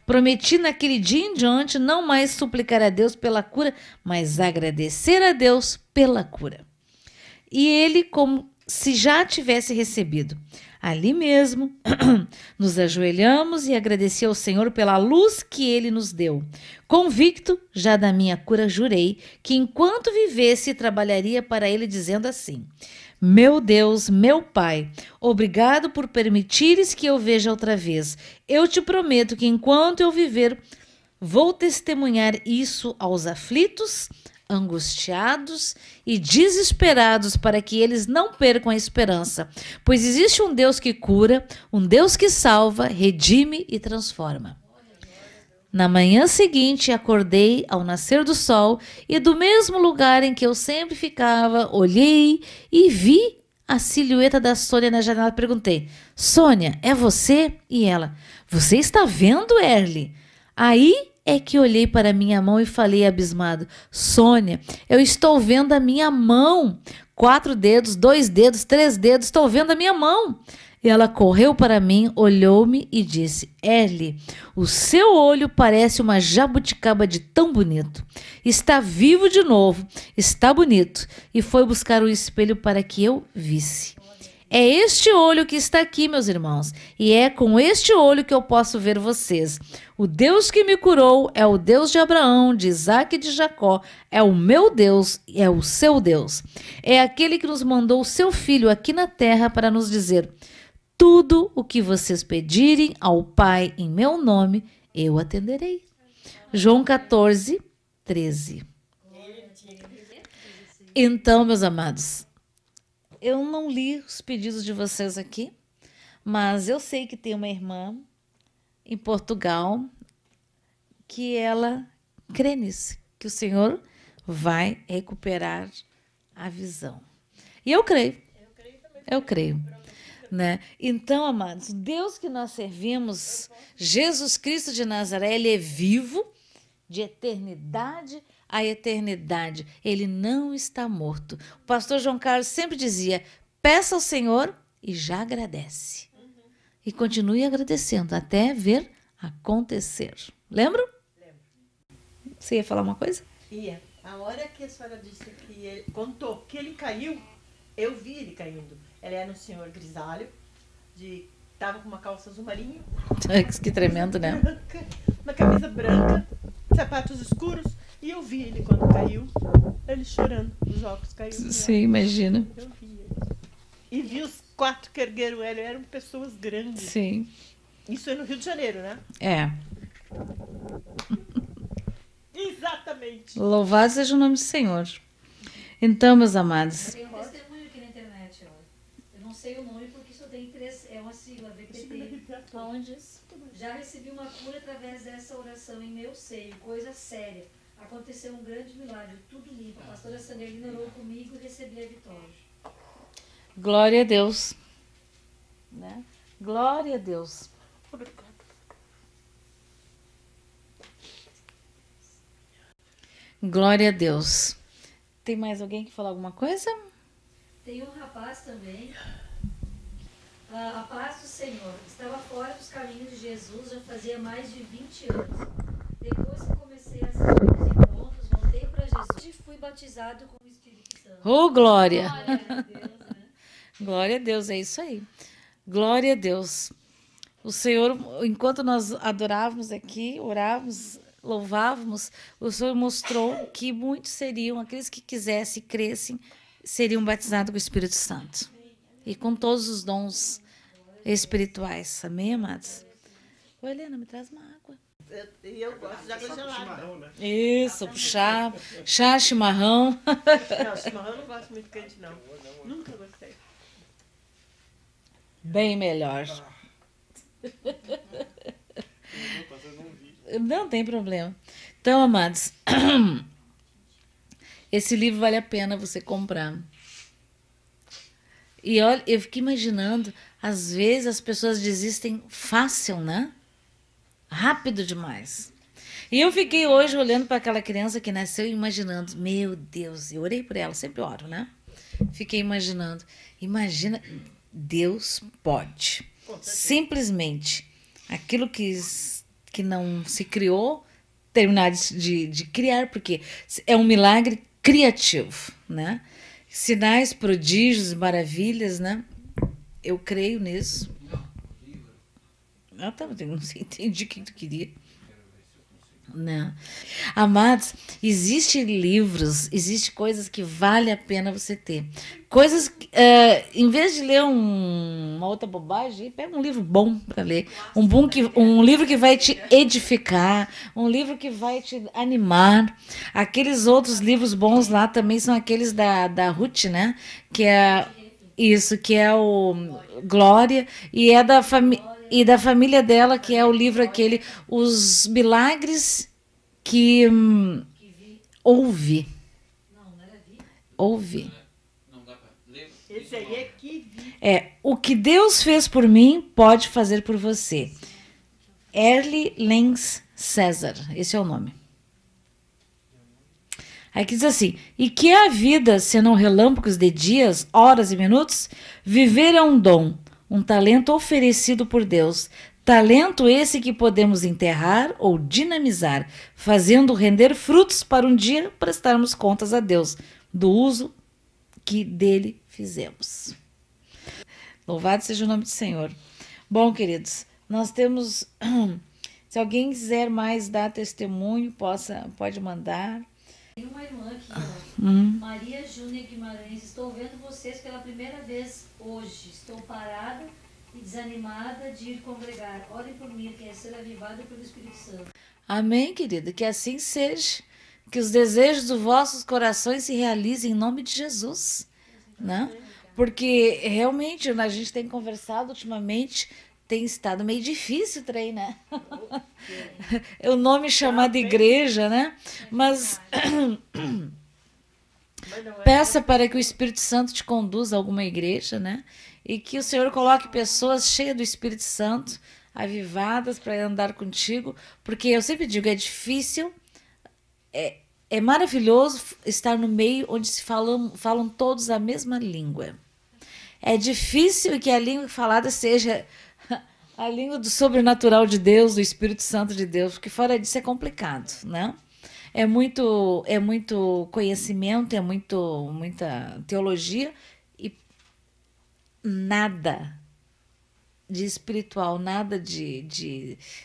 Prometi naquele dia em diante não mais suplicar a Deus pela cura, mas agradecer a Deus pela cura. E ele, como se já tivesse recebido. Ali mesmo, nos ajoelhamos e agradeci ao Senhor pela luz que Ele nos deu. Convicto já da minha cura, jurei que enquanto vivesse trabalharia para Ele, dizendo assim: meu Deus, meu Pai, obrigado por permitires que eu veja outra vez. Eu te prometo que enquanto eu viver, vou testemunhar isso aos aflitos, angustiados e desesperados, para que eles não percam a esperança, pois existe um Deus que cura, um Deus que salva, redime e transforma. Na manhã seguinte, acordei ao nascer do sol e do mesmo lugar em que eu sempre ficava, olhei e vi a silhueta da Sônia na janela. Perguntei: Sônia, é você? E ela: você está vendo, Erli? Aí é que olhei para minha mão e falei abismado: Sônia, eu estou vendo a minha mão. 4 dedos, 2 dedos, 3 dedos, estou vendo a minha mão. E ela correu para mim, olhou-me e disse: Erli, o seu olho parece uma jabuticaba de tão bonito. Está vivo de novo, está bonito. E foi buscar o espelho para que eu visse. É este olho que está aqui, meus irmãos, e é com este olho que eu posso ver vocês. O Deus que me curou é o Deus de Abraão, de Isaque e de Jacó. É o meu Deus e é o seu Deus. É aquele que nos mandou o seu Filho aqui na terra para nos dizer: tudo o que vocês pedirem ao Pai em meu nome, eu atenderei. João 14, 13. Então, meus amados, eu não li os pedidos de vocês aqui, mas eu sei que tem uma irmã em Portugal que ela crê nisso, que o Senhor vai recuperar a visão. E eu creio. Eu creio. Né? Então, amados, o Deus que nós servimos, Jesus Cristo de Nazaré, Ele é vivo de eternidade a eternidade. Ele não está morto. O pastor João Carlos sempre dizia: peça ao Senhor e já agradece. E continue agradecendo até ver acontecer. Lembram? Lembro. Você ia falar uma coisa? Ia. A hora que a senhora disse que ele contou que ele caiu, eu vi ele caindo. Ele era um senhor grisalho, tava com uma calça azul marinho. Que tremendo, né? Branca, uma camisa branca, sapatos escuros. E eu vi ele quando caiu, ele chorando, os óculos caíram. Sim, imagina. Eu vi ele. E vi os 4 que ergueram ele, eram pessoas grandes. Sim. Isso é no Rio de Janeiro, né? É. Exatamente. Louvado seja o nome do Senhor. Então, meus amados. Tem um testemunho aqui na internet, ó. Eu não sei o nome porque só tem 3, é uma sigla, VPT. Onde? Já recebi uma cura através dessa oração em meu seio, coisa séria. Aconteceu um grande milagre, tudo limpo. A pastora Sanelina orou comigo e recebi a vitória. Glória a Deus. Né? Glória a Deus. Glória a Deus. Tem mais alguém que falar alguma coisa? Tem um rapaz também. A paz do Senhor. Estava fora dos caminhos de Jesus já fazia mais de 20 anos. Depois que comecei a assistir os encontros, voltei para Jesus e fui batizado com o Espírito Santo. Oh, glória! Glória a Deus, né? Glória a Deus, é isso aí. Glória a Deus. O Senhor, enquanto nós adorávamos aqui, orávamos, louvávamos, o Senhor mostrou que muitos seriam, aqueles que quisessem, crescem, seriam batizados com o Espírito Santo. E com todos os dons espirituais. Amém, amados? Ô, Helena, me traz uma água. E eu gosto de água gelada. Né? Isso, chá, chimarrão. Não, chimarrão eu não gosto muito quente, não. Nunca gostei. Bem melhor. Não tem problema. Então, amados, esse livro vale a pena você comprar. E olha, eu fiquei imaginando, às vezes as pessoas desistem fácil, né? Rápido demais. E eu fiquei hoje olhando para aquela criança que nasceu e imaginando, meu Deus, eu orei por ela, sempre oro, né? Fiquei imaginando, imagina, Deus pode. Simplesmente, aquilo que não se criou, terminar de criar, porque é um milagre criativo, né? Sinais, prodígios, maravilhas, né? Eu creio nisso. Eu não sei, entendi o que tu queria. Não. Amados, existem livros, existem coisas que vale a pena você ter. Coisas, em vez de ler uma outra bobagem, pega um livro bom para ler. Um livro que vai te edificar, um livro que vai te animar. Aqueles outros livros bons lá também são aqueles da Ruth, né? Que é isso, que é o Glória, e é da família dela, que é o livro aquele, Os Milagres que ouve. Ouve. Esse aí é que vi. O que Deus fez por mim, pode fazer por você. Erle Lenz César, esse é o nome. Aqui diz assim, e que é a vida, senão relâmpagos de dias, horas e minutos? Viver é um dom, um talento oferecido por Deus. Talento esse que podemos enterrar ou dinamizar, fazendo render frutos para um dia prestarmos contas a Deus do uso que dele fizemos. Louvado seja o nome do Senhor. Bom, queridos, nós temos... Se alguém quiser mais dar testemunho, pode mandar. Tem uma irmã aqui, ó. Maria Júnia Guimarães. Estou vendo vocês pela primeira vez hoje. Estou parada e desanimada de ir congregar. Orem por mim, quero ser avivada pelo Espírito Santo. Amém, querida. Que assim seja. Que os desejos dos vossos corações se realizem em nome de Jesus. Né? Porque realmente a gente tem conversado ultimamente, tem estado meio difícil o trem, né? O nome chamado igreja, né? Mas peça para que o Espírito Santo te conduza a alguma igreja, né? E que o Senhor coloque pessoas cheias do Espírito Santo, avivadas para andar contigo, porque eu sempre digo, é difícil, é maravilhoso estar no meio onde se falam todos a mesma língua. É difícil que a língua falada seja a língua do sobrenatural de Deus, do Espírito Santo de Deus, porque fora disso é complicado, né? é muito conhecimento, é muita teologia e nada de espiritual, nada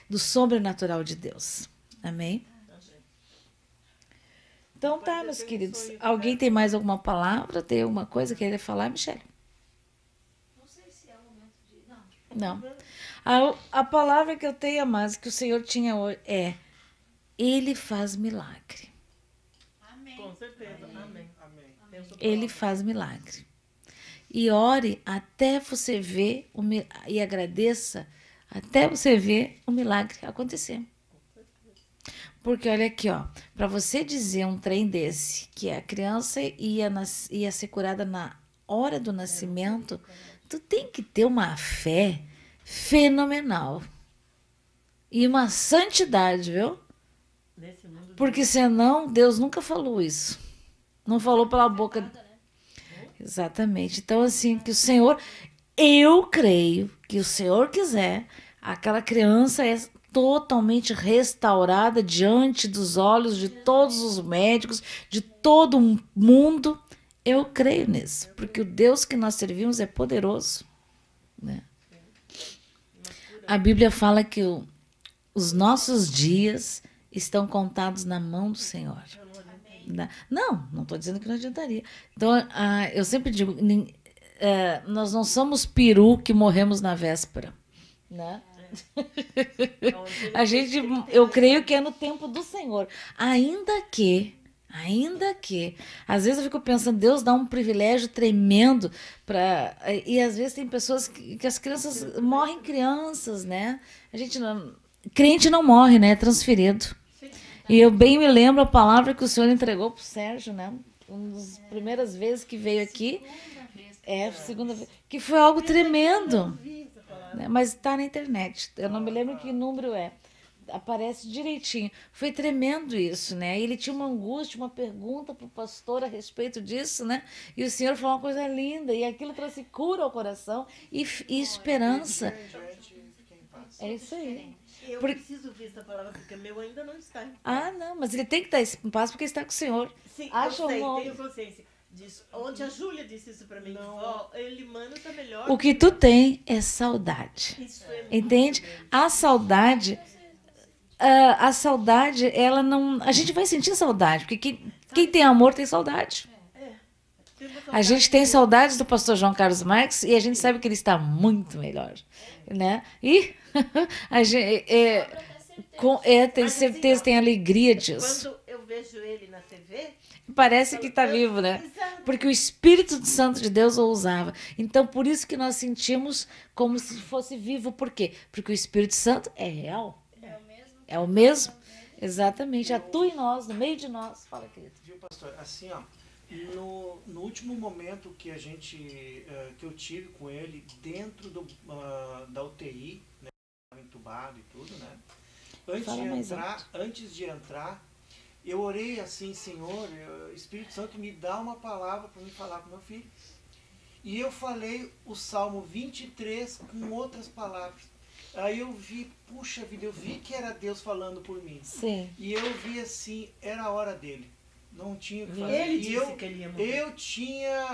do sobrenatural de Deus. Amém? Então tá, meus queridos. Alguém tem mais alguma palavra? Tem alguma coisa que querer falar, Michele? Não sei se é o momento de... Não. A palavra que eu tenho, amados, que o Senhor tinha hoje é: Ele faz milagre. Amém. Com certeza. Amém. Ele faz milagre. E ore até você ver e agradeça até você ver o milagre acontecer. Porque olha aqui, ó, para você dizer um trem desse, que a criança ia ser curada na hora do nascimento, tu tem que ter uma fé fenomenal. E uma santidade, viu? Nesse mundo Porque senão Deus nunca falou isso. Não falou pela boca. Exatamente. Então, assim, que o Senhor, eu creio que o Senhor quiser, aquela criança é totalmente restaurada diante dos olhos de todos os médicos, de todo o mundo. Eu creio nisso, porque o Deus que nós servimos é poderoso, né? A Bíblia fala que os nossos dias estão contados na mão do Senhor. Não estou dizendo que não adiantaria. Então, eu sempre digo, nós não somos peru que morremos na véspera, né? Eu creio que é no tempo do Senhor. Ainda que, às vezes eu fico pensando, Deus dá um privilégio tremendo para. E às vezes tem pessoas que as crianças morrem crianças, né? Crente não morre, né? É transferido. E eu bem me lembro a palavra que o Senhor entregou para o Sérgio, né? Uma das primeiras vezes que veio aqui. Segunda vez. Que foi algo tremendo. Né? Mas está na internet. Eu não me lembro que número é. Aparece direitinho. Foi tremendo isso, né? Ele tinha uma angústia, uma pergunta para o pastor a respeito disso, né? E o Senhor falou uma coisa linda. E aquilo trouxe cura ao coração e esperança. É isso aí. Eu preciso ver essa palavra, porque o meu ainda não está. Não, mas ele tem que estar em paz porque está com o Senhor. Sim, eu sei, tenho consciência disso. Onde a Júlia disse isso pra mim, ele manda tá melhor. O que tu tem é saudade. Isso é entende? A saudade, ela não... A gente vai sentir saudade, porque quem tem amor tem saudade. A gente tem saudades do pastor João Carlos Marques e a gente sabe que ele está muito melhor, né? E a gente tem certeza, tem alegria disso. Quando eu vejo ele na TV, parece que está vivo, né? Porque o Espírito Santo de Deus o usava. Então, por isso que nós sentimos como se fosse vivo. Por quê? Porque o Espírito Santo é real. É o mesmo. Exatamente. Atua em nós, no meio de nós. Fala, querido. Viu, pastor? Assim, ó. No último momento que que eu tive com ele dentro da UTI, né, entubado e tudo, né? Antes de entrar, eu orei assim, Senhor, Espírito Santo, me dá uma palavra para me falar com meu filho. E eu falei o Salmo 23 com outras palavras. Aí eu vi, puxa vida, eu vi que era Deus falando por mim. Sim. E eu vi assim, era a hora dele. Não tinha o que fazer. Ele disse que ele ia morrer. Eu tinha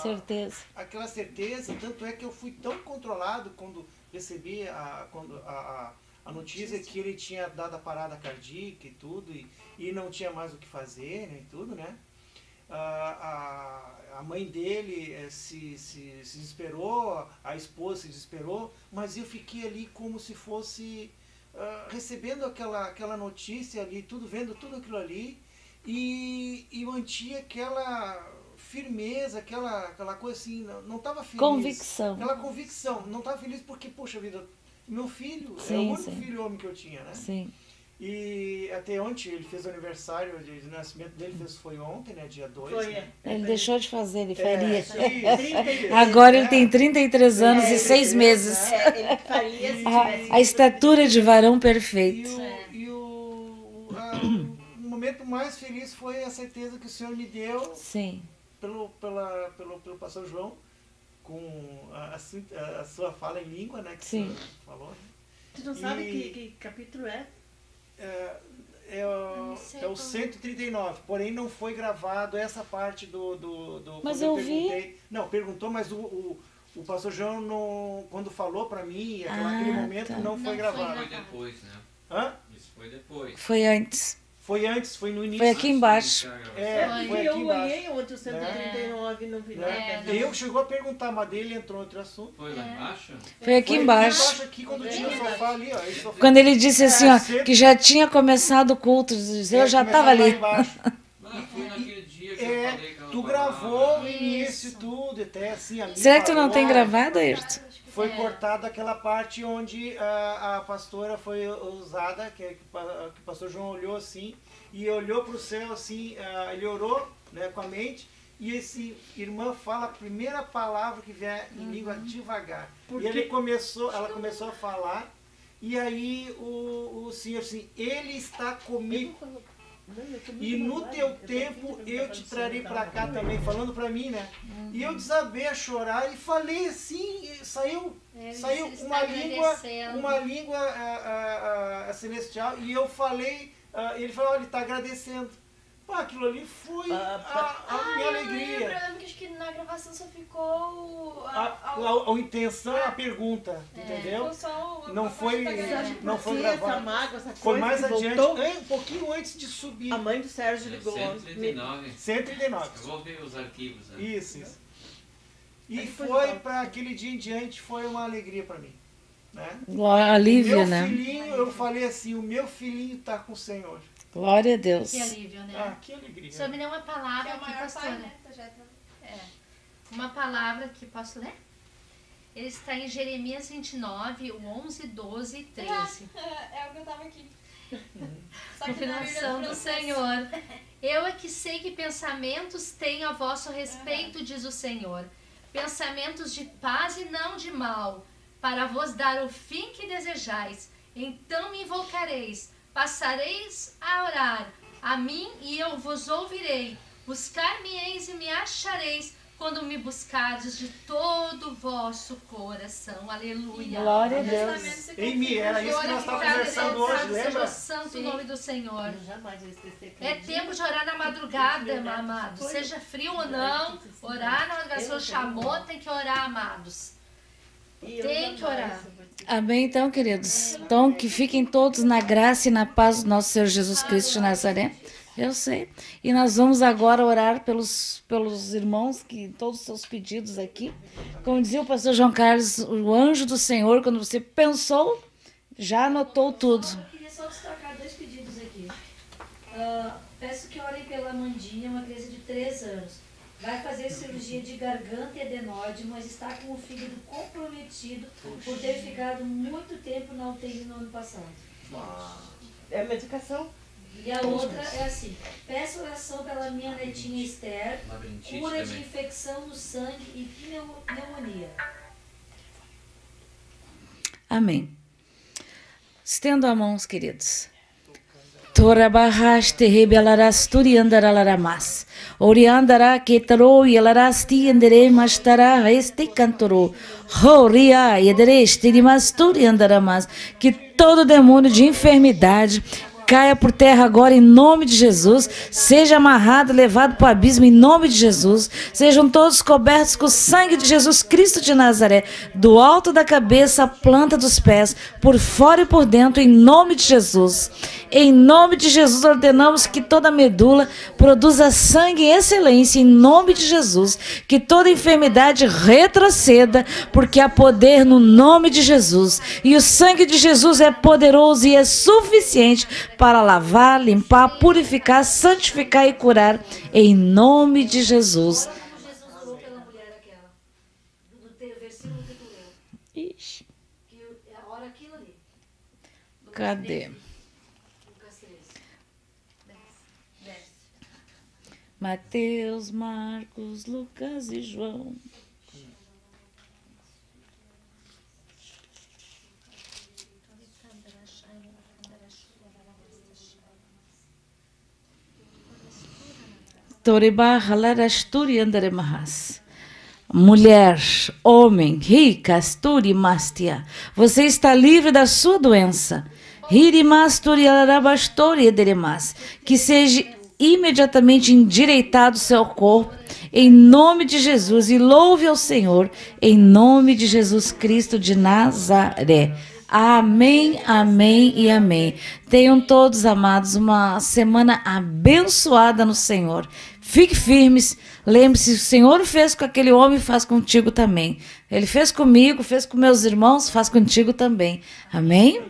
certeza. Aquela certeza, tanto é que eu fui tão controlado quando recebi a notícia que ele tinha dado a parada cardíaca e tudo, e não tinha mais o que fazer, né, e tudo, né? A mãe dele se desesperou, a esposa se desesperou, mas eu fiquei ali como se fosse... recebendo aquela notícia ali, vendo tudo aquilo ali, e mantinha aquela firmeza, aquela coisa assim, não estava feliz. Convicção. Aquela convicção, não estava feliz porque, poxa vida, meu filho, sim, é o único filho homem que eu tinha, né? Sim. E até ontem ele fez o aniversário de nascimento dele, foi ontem, né, dia 2. Foi, né? Ele deixou de fazer, ele faria. Isso. Agora ele tem 33 anos e 6 meses. Ele faria se tivesse... A estatura de varão perfeito. O momento mais feliz foi a certeza que o Senhor me deu. Sim. Pelo pastor João, com a sua fala em língua, né, que sim. o senhor falou. Né? Tu não sabe que capítulo é? é o 139, porém não foi gravado essa parte do Mas quando eu vi. perguntei. Não, perguntou, mas o pastor João, não, quando falou para mim, naquele momento, tá. não foi gravado. Foi depois, né? Hã? Isso foi depois. Foi antes. Foi antes, foi no início. Foi aqui embaixo. Foi aqui Eu embaixo. olhei ontem o 139 e não vi nada. Eu chegou a perguntar, mas dele entrou outro assunto. Foi lá embaixo? Foi aqui embaixo. Aqui, quando tinha o sofá ali, ó. esse sofá. Quando ele disse assim, ó, sempre- que já tinha começado o culto, eu já estava começava lá ali. embaixo. Ah, foi naquele dia que eu falei que ela Tu falava. gravou o início e tudo, até assim ali. Será que tu não falou, tem gravado, Ayrton? Foi cortada aquela parte onde a pastora foi usada, que o pastor João olhou assim, e olhou para o céu assim, ele orou, né, com a mente, e esse irmã fala a primeira palavra que vier em língua devagar. E ela começou a falar, e aí o Senhor assim, Ele está comigo. E no teu tempo eu te trarei para cá também, falando para mim, né? E eu desabei a chorar e falei assim, saiu uma língua celestial, e eu falei, ele falou, olha, ele está agradecendo. Pô, aquilo ali foi a minha alegria. Eu lembro que acho que na gravação só ficou A intenção, a pergunta, entendeu? Não foi Essa gravado. mágoa, essa Foi coisa mais que adiante, voltou. um pouquinho antes de subir. A mãe do Sérgio ligou. 139. 139. Eu vou ver os arquivos. Né? Isso. E depois foi volta. para aquele dia em diante, foi uma alegria para mim. Né? Glória, alívio, Meu né? filhinho, eu falei assim, o meu filhinho está com o Senhor. Glória a Deus. Que alívio, né? Ah, que alegria. O senhor me deu uma palavra aqui, pastora. Uma palavra que posso ler? Ele está em Jeremias 29, o 11, 12 e 13. É o que eu tava aqui. Confirmação do Senhor. Eu é que sei que pensamentos tenho a vosso respeito, diz o Senhor. Pensamentos de paz e não de mal, para vos dar o fim que desejais. Então me invocareis, passareis a orar a mim e eu vos ouvirei. Buscar-me-eis e me achareis, quando me buscardes de todo o vosso coração. Aleluia. Glória a Deus. Amy, era isso que nós estávamos conversando hoje, Seja lembra? o santo nome do Senhor. Eu jamais vou esquecer. É tempo de orar na madrugada, amados. Seja frio ou não, orar na madrugada. Se o Senhor chamou, tem que orar, amados. Tem que orar. Amém, então, queridos. Então, que fiquem todos na graça e na paz do nosso Senhor Jesus Cristo de Nazaré. Eu sei. E nós vamos agora orar pelos irmãos, que todos os seus pedidos aqui. Como dizia o pastor João Carlos, o anjo do Senhor, quando você pensou, já anotou tudo. Eu queria só destacar 2 pedidos aqui. Peço que orem pela Amandinha, uma criança de 3 anos. Vai fazer cirurgia de garganta e adenoide, mas está com o fígado comprometido por ter ficado muito tempo na UTI no ano passado. É medicação? E a outra é assim: peço oração pela minha netinha Esther, Labirintite cura de também. infecção no sangue e pneumonia. Amém. Estendo a mãos, queridos. Torabahaste rebelarasturi andaralaramas. Oriandara ketaro yelarasti andere mastara este cantoro. Horia yedereste masturi andaramas. Que todo demônio de enfermidade caia por terra agora em nome de Jesus, seja amarrado, levado para o abismo em nome de Jesus, sejam todos cobertos com o sangue de Jesus Cristo de Nazaré, do alto da cabeça à planta dos pés, por fora e por dentro, em nome de Jesus. Em nome de Jesus, ordenamos que toda medula produza sangue em excelência, em nome de Jesus, que toda enfermidade retroceda, porque há poder no nome de Jesus, e o sangue de Jesus é poderoso e é suficiente para lavar, limpar, purificar, santificar e curar, em nome de Jesus. Jesus orou pela mulher aquela, no versículo que tu leu. Ixi, Que ora aquilo ali. cadê? Lucas 13. Mateus, Marcos, Lucas e João. Mulher, homem, rica, asturi, mastia, você está livre da sua doença. Que seja imediatamente endireitado o seu corpo, em nome de Jesus, e louve ao Senhor, em nome de Jesus Cristo de Nazaré. Amém, amém e amém. Tenham todos, amados, uma semana abençoada no Senhor. Fique firmes. Lembre-se, o Senhor fez com aquele homem, faz contigo também. Ele fez comigo, fez com meus irmãos, faz contigo também. Amém?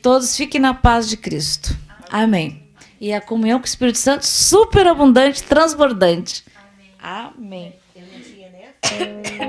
Todos fiquem na paz de Cristo. Amém. E a comunhão com o Espírito Santo superabundante, transbordante. Amém. Eu não tinha, né?